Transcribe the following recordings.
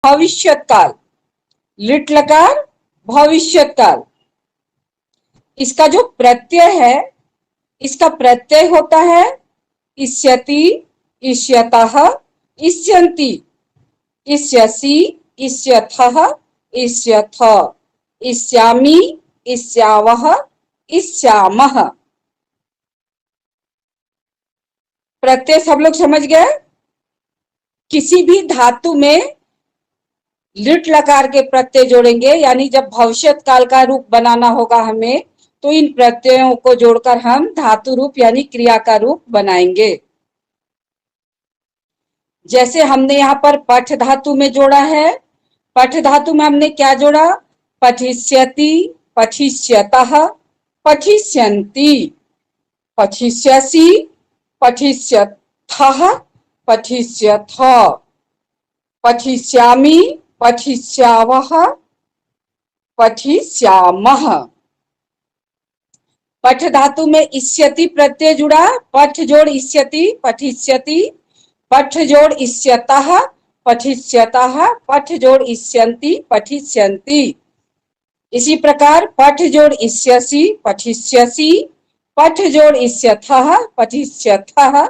भविष्यत काल, लिट लकार भविष्यत काल। इसका जो प्रत्यय है, इसका प्रत्यय होता है इष्यति, इष्यतः, इष्यन्ति, इष्यसि, इष्यथः, इष्यथ, इष्यामि, इष्यावः, इष्यामः। प्रत्यय सब लोग समझ गए? किसी भी धातु में लिट लकार के प्रत्यय जोड़ेंगे, यानी जब भविष्यत काल का रूप बनाना होगा हमें, तो इन प्रत्ययों को जोड़कर हम धातु रूप यानी क्रिया का रूप बनाएंगे। जैसे हमने यहाँ पर पठ धातु में जोड़ा है, पठ धातु में हमने क्या जोड़ा? पठिष्यति, पठिष्यतः, पठिष्यन्ति, पठिष्यसि, पठिष्यथः, पठिष्यथ, पठिष्यामि, पठिष्यावः, पठिष्यामः। पठ धातु में इष्यति प्रत्यय जुड़ा, पठ जोड़ इष्यति, पठिष्यति, पठ जोड़ इष्यतः, पठिष्यतः, पठ जोड़ इष्यन्ति, पठिष्यन्ति। इसी प्रकार पठ जोड़ इष्यसि, पठिष्यसि, पठ जोड़ इष्यथः, पठिष्यथः,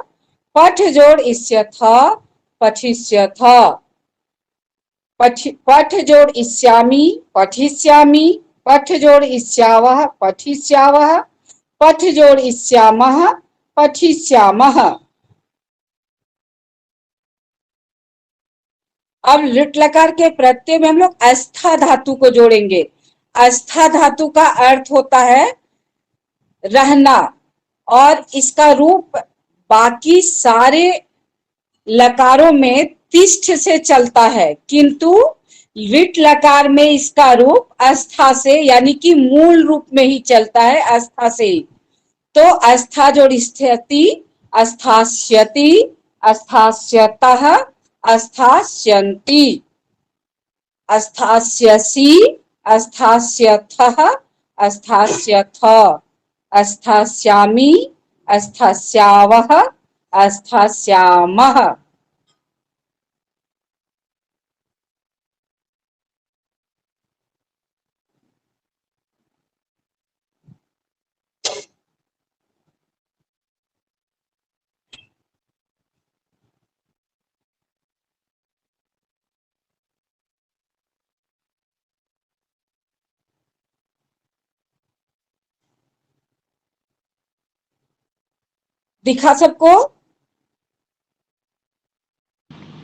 पठ जोड़ इष्यथ, पठिष्यथ, पठ जोड़ इष्यामि, पठिष्यामि, पठ जोड़ इष्यावः, पठिष्यावः, पठ जोड़ इष्यामः, पठिष्यामः। अब लिट लकार के प्रत्यय में हम लोग अस्था धातु को जोड़ेंगे। अस्था धातु का अर्थ होता है रहना, और इसका रूप बाकी सारे लकारों में तिष्ठ से चलता है, किंतु लिट लकार में इसका रूप अस्था से यानी कि मूल रूप में ही चलता है, अस्था से ही। तो अस्था जोड़ स्थिति, अस्थास्यति, अस्थास्यतः, अस्थास्यन्ति, अस्थास्यसि, अस्थास्यथः, अस्थास्यथ, अस्थास्यामि, अस्थास्यावः, अस्थास्यामः। दिखा सबको?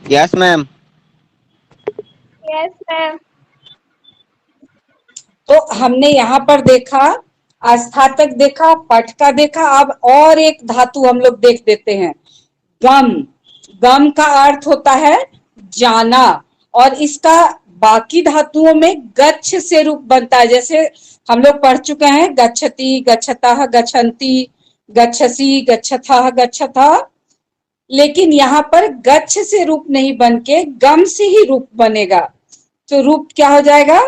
Yes ma'am. Yes ma'am. तो हमने यहाँ पर देखा, आस्था तक देखा, पठ का देखा। अब और एक धातु हम लोग देख देते हैं, गम। गम का अर्थ होता है जाना, और इसका बाकी धातुओं में गच्छ से रूप बनता है। जैसे हम लोग पढ़ चुके हैं गच्छति, गच्छतः, गच्छन्ति, गच्छसि, गच्छथः, गच्छथ। लेकिन यहाँ पर गच्छ से रूप नहीं बन के गम से ही रूप बनेगा। तो रूप क्या हो जाएगा?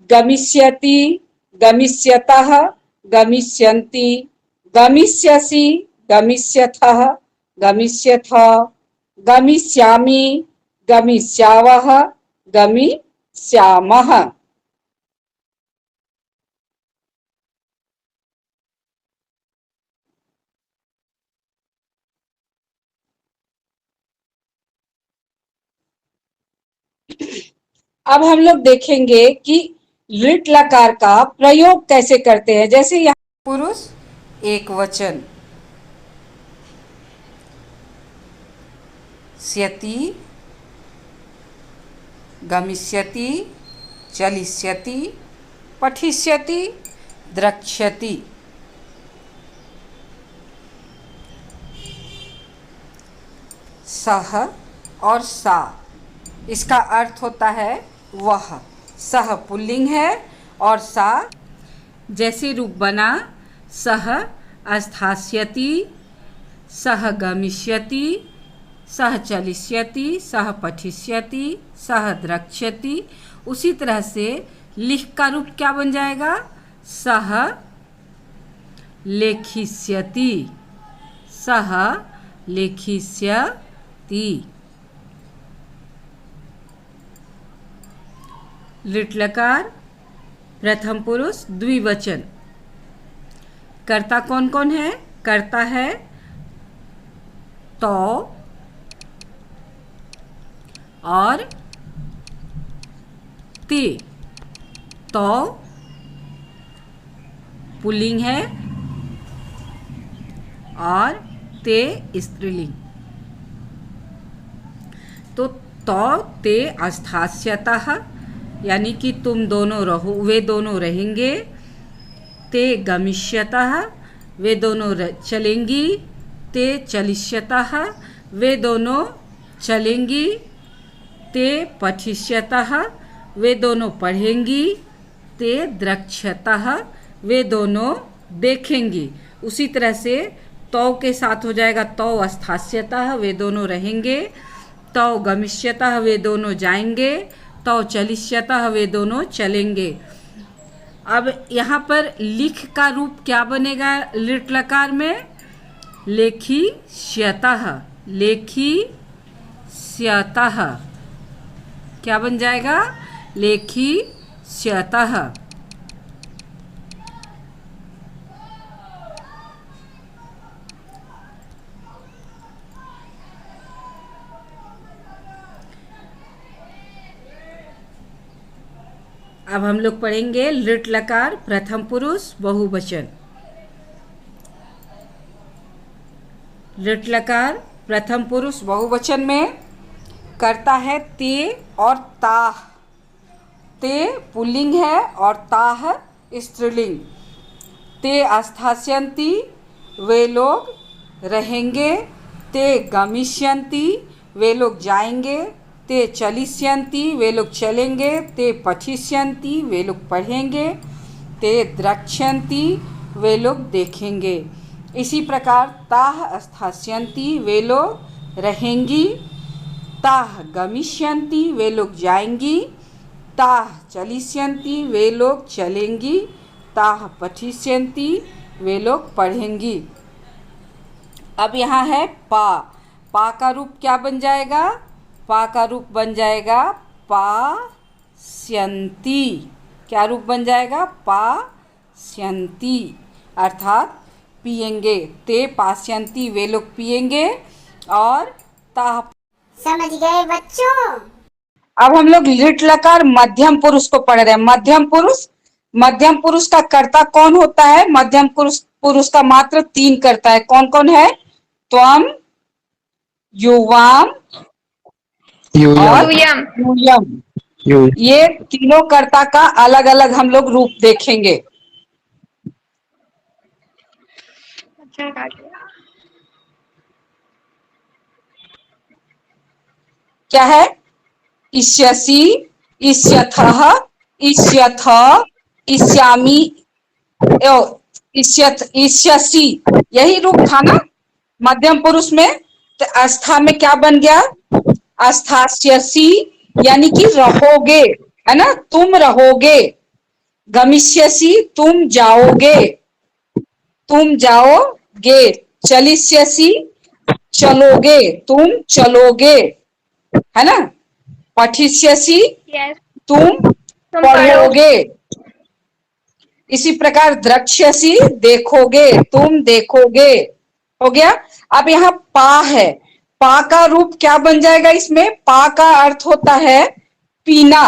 गमिष्यति, गमिष्यतः, गमिष्यन्ति, गमिष्यसि, गमिष्यथः, गमिष्यथ, गमिष्यामि, गमिष्यावः, गमिष्यामः। अब हम लोग देखेंगे कि लिट लकार का प्रयोग कैसे करते हैं। जैसे यहाँ पुरुष एक वचन, स्यति, गमिष्यति, चलिष्यति, पठिष्यति, द्रक्ष्यति। सह और सा, इसका अर्थ होता है वह। सह पुल्लिंग है और सा जैसे रूप बना, सह अस्थास्यति, सह गमिष्यति, सह चलिष्यति, सह पठिष्यति, सह द्रक्ष्यति। उसी तरह से लिख का रूप क्या बन जाएगा? सह लेखिष्यति, सह लेखिष्यति। लिट लकार प्रथम पुरुष द्विवचन। कर्ता कौन कौन है? कर्ता है तो और ते। तो पुल्लिंग है और ते स्त्रीलिंग। तो ते अस्थास्यतः यानी कि तुम दोनों रहो, वे दोनों रहेंगे। ते गमिष्यतः वे दोनों चलेंगी। ते चलिष्यतः वे दोनों चलेंगी। ते पठिष्यतः वे दोनों पढ़ेंगी। ते द्रक्ष्यतः वे दोनों देखेंगी। उसी तरह से तौ के साथ हो जाएगा तौ अस्थास्यतः वे दोनों रहेंगे। तौ गमिष्यतः वे दोनों जाएंगे। तौ चलिष्यतः वे दोनों चलेंगे। अब यहाँ पर लिख का रूप क्या बनेगा लिट लकार में? लेखी श्यतः। लेखी श्यतः क्या बन जाएगा? लेखी श्यतः। अब हम लोग पढ़ेंगे लिट लकार प्रथम पुरुष बहुवचन। लिट लकार प्रथम पुरुष बहुवचन में कर्ता है ते और ताह। ते पुल्लिंग है और ताह स्त्रीलिंग। ते अस्थास्यन्ति वे लोग रहेंगे। ते गमिष्यन्ति वे लोग जाएंगे। ते चलिष्यन्ति वे लोग चलेंगे। ते पठिष्यन्ति वे लोग पढ़ेंगे। ते द्रक्ष्यन्ति वे लोग देखेंगे। इसी प्रकार ताह अस्थास्यन्ति वे लोग रहेंगी। ताह गमिष्यन्ति वे लोग जाएंगी। ताह चलिष्यन्ति वे लोग चलेंगी। ताह पठिष्यन्ति वे लोग पढ़ेंगी। अब यहाँ है पा। पा का रूप क्या बन जाएगा? पा का रूप बन जाएगा पास्यन्ति। क्या रूप बन जाएगा? पास्यन्ति अर्थात पिएंगे। ते पास्यन्ति वे लोग पिएंगे और ताह। समझ गए बच्चों? अब हम लोग लिट लकार मध्यम पुरुष को पढ़ रहे हैं। मध्यम पुरुष, मध्यम पुरुष का कर्ता कौन होता है? मध्यम पुरुष का मात्र 3 कर्ता है। कौन कौन है? त्वम, युवाम और यूयम। ये तीनों कर्ता का अलग अलग हम लोग रूप देखेंगे। क्या है? इष्यसि, इष्यथः, इष्यथ, इष्यामि, इष्यसि। यही रूप था ना मध्यम पुरुष में। तो आस्था में क्या बन गया? आस्थास्यसि यानी कि रहोगे, है ना, तुम रहोगे। गमिष्यसि तुम जाओगे, तुम जाओगे। चलिष्यसि चलोगे, तुम चलोगे, है ना। पठिष्यसि तुम पढ़ोगे। इसी प्रकार द्रक्ष्यसि देखोगे, तुम देखोगे। हो गया। अब यहाँ पा है। पा का रूप क्या बन जाएगा इसमें? पा का अर्थ होता है पीना।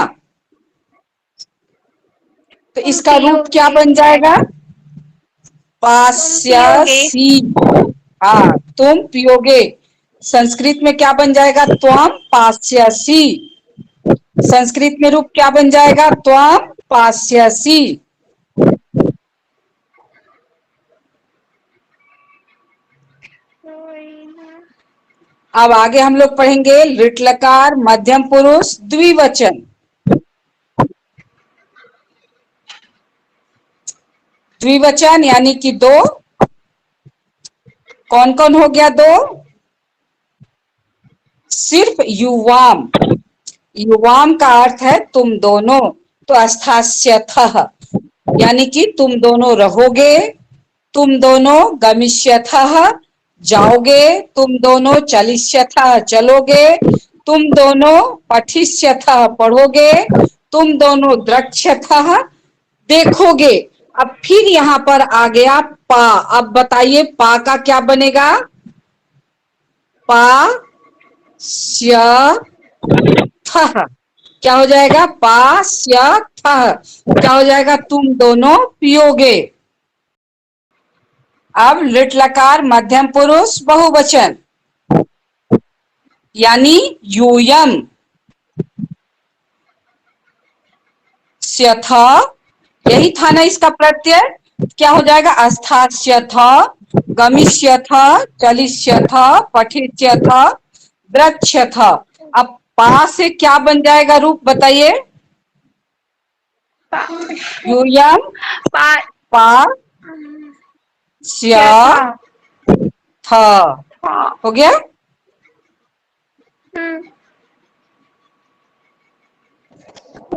तो इसका रूप क्या बन जाएगा? पास्यसि। हाँ, तुम पियोगे। संस्कृत में क्या बन जाएगा? त्वम पास्यसि। संस्कृत में रूप क्या बन जाएगा? त्वम पास्यसि। अब आगे हम लोग पढ़ेंगे लिट लकार मध्यम पुरुष द्विवचन। द्विवचन यानी कि 2। कौन कौन हो गया 2? सिर्फ युवाम। युवाम का अर्थ है तुम दोनों। तो अस्थास्यथः यानी कि तुम दोनों रहोगे। तुम दोनों गमिष्यथः जाओगे। तुम दोनों चलिष्यथः चलोगे। तुम दोनों पठिष्यथः पढ़ोगे। तुम दोनों द्रक्ष्यतः देखोगे। अब फिर यहाँ पर आ गया पा। अब बताइए पा का क्या बनेगा? पा स्य थः क्या हो जाएगा? पा स्य थः क्या हो जाएगा? तुम दोनों पियोगे। अब लिट लकार मध्यम पुरुष बहुवचन यानी यूयम स्यथ, यही था ना इसका प्रत्यय। क्या हो जाएगा? अस्थास्यथ, गमिष्यथ, चलिष्यथ, पठिष्यथ, द्रक्ष्यथ। अब पा से क्या बन जाएगा रूप बताइए? यूयम पा पा स्य थ हो गया।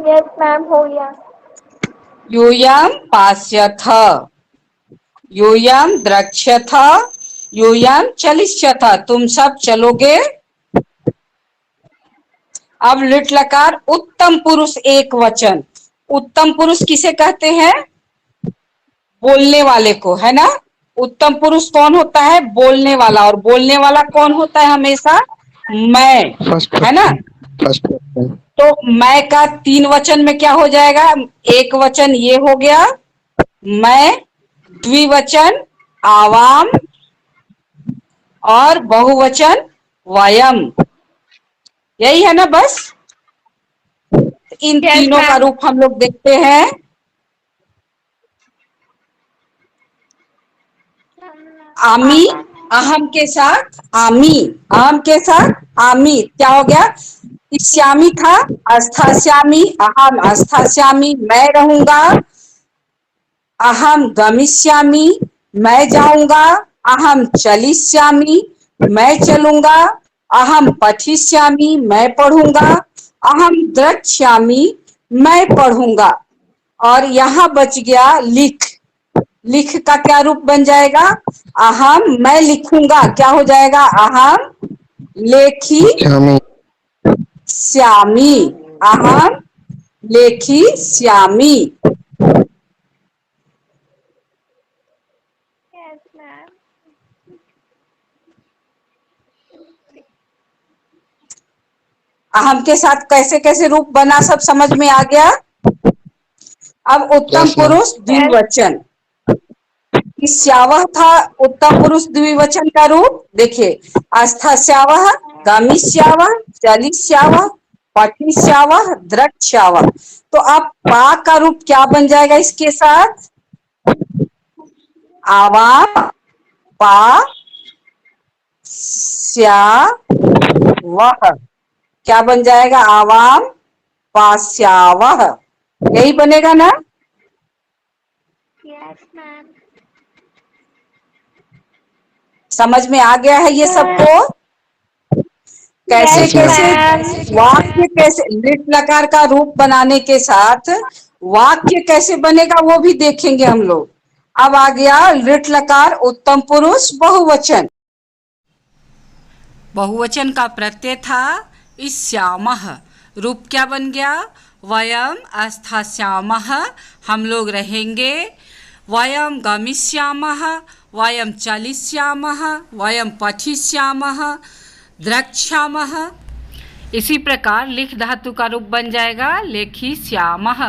यस मैम हो गया। यूयम पास्यथ, यूयम द्रक्ष्यथ, यूयम चलिष्यथ। तुम सब चलोगे। अब लिट लकार उत्तम पुरुष एक वचन। उत्तम पुरुष किसे कहते हैं? बोलने वाले को, है ना। उत्तम पुरुष कौन होता है? बोलने वाला। और बोलने वाला कौन होता है? हमेशा मैं, फर्स्ट है ना। फर्स्ट तो मैं का तीन वचन में क्या हो जाएगा? एक वचन ये हो गया मैं, द्विवचन आवाम और बहुवचन वयम। यही है ना बस। इन Yes, तीनों का ma'am. रूप हम लोग देखते हैं। आमी, अहम के साथ आमी, अहम के साथ आमी क्या हो गया? श्यामी था अस्थास्यामी, अहम अस्थास्यामी मैं रहूंगा। अहम गमिष्यामी मैं जाऊंगा। अहम चलिष्यामी मैं चलूंगा। अहम पठिष्यामी मैं पढ़ूंगा। अहम द्रक्ष्यामी मैं पढ़ूंगा। और यहाँ बच गया लिख। लिख का क्या रूप बन जाएगा? अहम मैं लिखूंगा क्या हो जाएगा? अहम लेखी श्यामी श्यामी, अहम लेखी श्यामी। Yes, ma'am. अहम के साथ कैसे कैसे रूप बना सब समझ में आ गया। अब उत्तम Yes, ma'am. पुरुष द्विवचन, श्यावह था उत्तम पुरुष द्विवचन का रूप। देखिए आस्थास्यावह, गमिष्यावह, चलिष्यावह, पठिष्यावह, द्रक्ष्यावह। तो अब पा का रूप क्या बन जाएगा इसके साथ? आवाम पा स्यावह क्या बन जाएगा? आवाम पास्यावह। यही बनेगा ना। Yes, ma'am. समझ में आ गया है ये सबको? कैसे Yes, कैसे ma'am. वाक्य, कैसे लिट लकार का रूप बनाने के साथ वाक्य कैसे बनेगा वो भी देखेंगे हम लोग। अब आ गया लिट लकार उत्तम पुरुष बहुवचन। बहुवचन का प्रत्यय था इष्यामः। रूप क्या बन गया? वयम अस्थास्यामः हम लोग रहेंगे। वयम गमिष्यामः, वयम चलिष्यामः, वयम पठिष्यामः, द्रक्ष्यामः। इसी प्रकार लिख धातु का रूप बन जाएगा लेखिष्यामः।